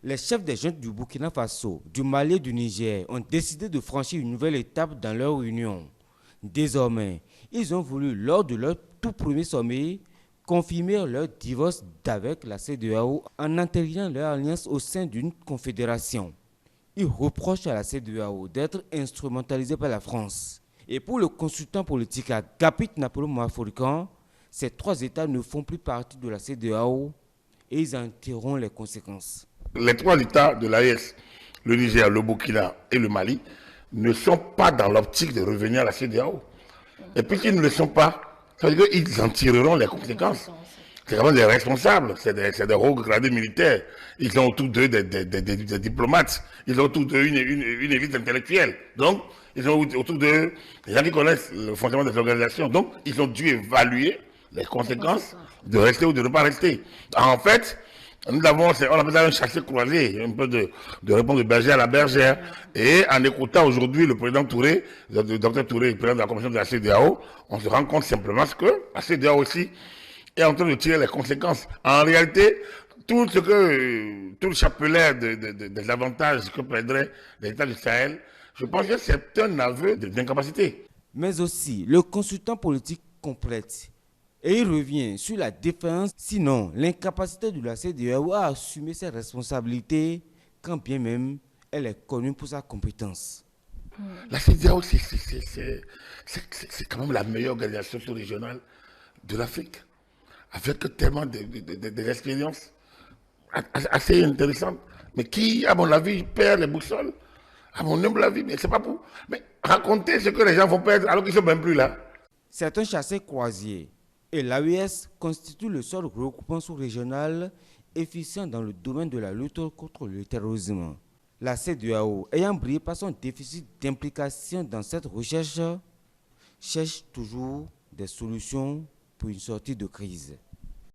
Les chefs des juntes du Burkina Faso, du Mali et du Niger ont décidé de franchir une nouvelle étape dans leur union. Désormais, ils ont voulu, lors de leur tout premier sommet, confirmer leur divorce d'avec la CEDEAO en intégrant leur alliance au sein d'une confédération. Ils reprochent à la CEDEAO d'être instrumentalisée par la France. Et pour le consultant politique Agapit Napoléon Maforican, ces trois États ne font plus partie de la CEDEAO et ils en tireront les conséquences. Les trois États de l'AES, le Niger, le Burkina et le Mali, ne sont pas dans l'optique de revenir à la CEDEAO. Et puisqu'ils ne le sont pas, ça veut dire qu'ils en tireront les conséquences. C'est vraiment des responsables, c'est des hauts gradés militaires. Ils ont autour d'eux des diplomates, ils ont autour d'eux une élite intellectuelle. Donc, ils ont autour d'eux des gens qui connaissent le fonctionnement des organisations. Donc, ils ont dû évaluer les conséquences de rester ou de ne pas rester. En fait, nous avons, on appelle ça un chassé-croisé, un peu de répondre de berger à la bergère. Et en écoutant aujourd'hui le président Touré, le docteur Touré, le président de la commission de la CEDEAO, on se rend compte simplement que la CEDEAO aussi est en train de tirer les conséquences. En réalité, tout le chapelet des avantages que perdraient les États du Sahel, je pense que c'est un aveu d'incapacité. Mais aussi, le consultant politique complète. Et il revient sur la défense, sinon l'incapacité de la CEDEAO à assumer ses responsabilités, quand bien même elle est connue pour sa compétence. La CEDEAO, c'est quand même la meilleure organisation sous-régionale de l'Afrique, avec tellement d'expériences assez intéressantes, mais qui, à mon avis, perd les boussoles. À mon humble avis, mais c'est pas pour. Mais raconter ce que les gens vont perdre alors qu'ils ne sont même plus là. C'est un chassé-croisier. Et l'AES constitue le seul regroupement sous-régional efficient dans le domaine de la lutte contre le terrorisme. La CEDEAO, ayant brillé par son déficit d'implication dans cette recherche, cherche toujours des solutions pour une sortie de crise.